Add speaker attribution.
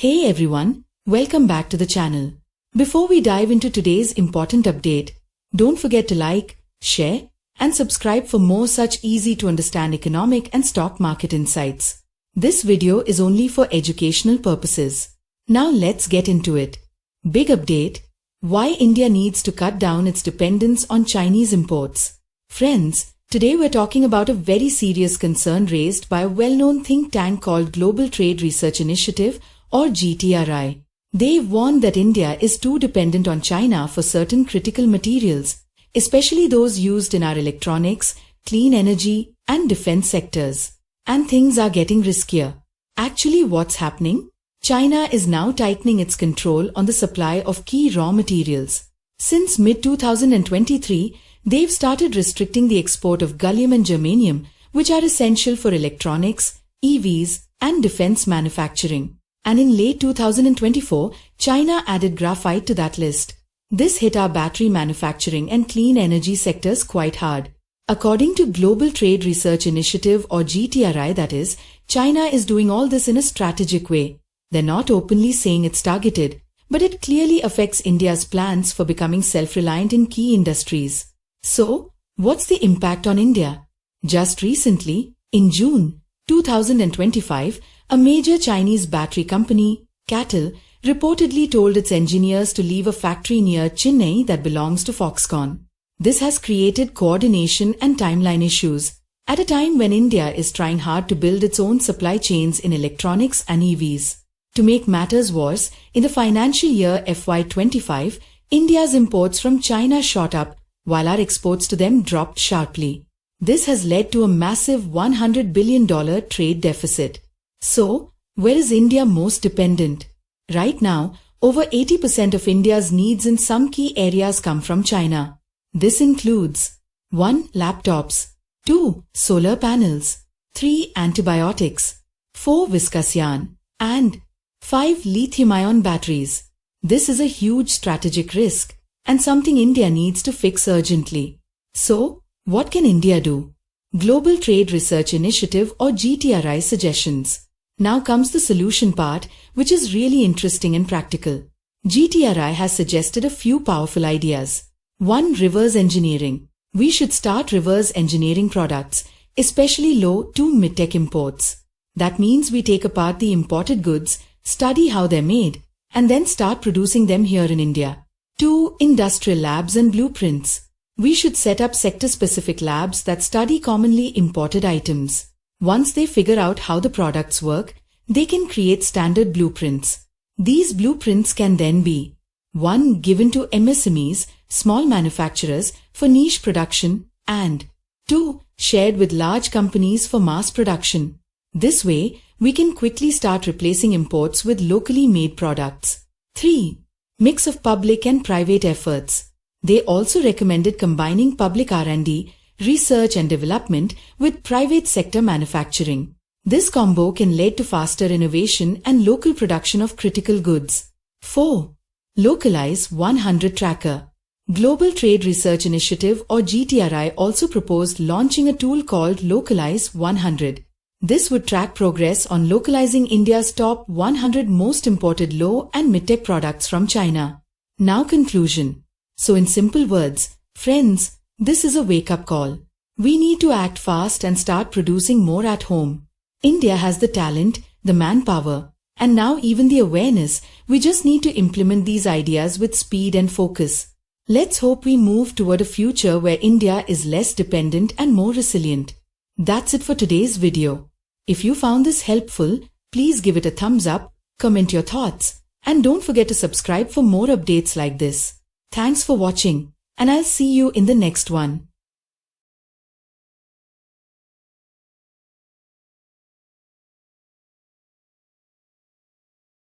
Speaker 1: Hey everyone, welcome back to the channel. Before we dive into today's important update, don't forget to like, share, and subscribe for more such easy to understand economic and stock market insights. This video is only for educational purposes. Now let's get into it. Big update: why India needs to cut down its dependence on Chinese imports. Friends, today we're talking about a very serious concern raised by a well-known think tank called Global Trade Research Initiative, or GTRI. They've warned that India is too dependent on China for certain critical materials, especially those used in our electronics, clean energy, and defense sectors. And things are getting riskier. Actually, what's happening? China is now tightening its control on the supply of key raw materials. Since mid-2023, they've started restricting the export of gallium and germanium, which are essential for electronics, EVs, and defense manufacturing. And in late 2024, China added graphite to that list. This hit our battery manufacturing and clean energy sectors quite hard. According to Global Trade Research Initiative, or GTRI that is, China is doing all this in a strategic way. They're not openly saying it's targeted, but it clearly affects India's plans for becoming self-reliant in key industries. So, what's the impact on India? Just recently, in June 2025, a major Chinese battery company, CATL, reportedly told its engineers to leave a factory near Chennai that belongs to Foxconn. This has created coordination and timeline issues, at a time when India is trying hard to build its own supply chains in electronics and EVs. To make matters worse, in the financial year FY25, India's imports from China shot up, while our exports to them dropped sharply. This has led to a massive $100 billion trade deficit. So, where is India most dependent? Right now, over 80% of India's needs in some key areas come from China. This includes 1. Laptops, 2. Solar panels, 3. Antibiotics, 4. Viscose yarn, and 5. Lithium-ion batteries. This is a huge strategic risk, and something India needs to fix urgently. So, what can India do? Global Trade Research Initiative, or GTRI suggestions. Now comes the solution part, which is really interesting and practical. GTRI has suggested a few powerful ideas. 1. Reverse engineering. We should start reverse engineering products, especially low to mid-tech imports. That means we take apart the imported goods, study how they're made, and then start producing them here in India. 2. Industrial labs and blueprints. We should set up sector-specific labs that study commonly imported items. Once they figure out how the products work, they can create standard blueprints. These blueprints can then be 1. Given to MSMEs, small manufacturers, for niche production, and 2. Shared with large companies for mass production. This way, we can quickly start replacing imports with locally made products. 3. Mix of public and private efforts. They also recommended combining public R&D, research and development, with private sector manufacturing. This combo can lead to faster innovation and local production of critical goods. 4. Localize 100 tracker. Global Trade Research Initiative, or GTRI, also proposed launching a tool called Localize 100. This would track progress on localizing India's top 100 most imported low and mid-tech products from China. Now conclusion. So in simple words, friends, this is a wake-up call. We need to act fast and start producing more at home. India has the talent, the manpower, and now even the awareness. We just need to implement these ideas with speed and focus. Let's hope we move toward a future where India is less dependent and more resilient. That's it for today's video. If you found this helpful, please give it a thumbs up, comment your thoughts, and don't forget to subscribe for more updates like this. Thanks for watching, and I'll see you in the next one.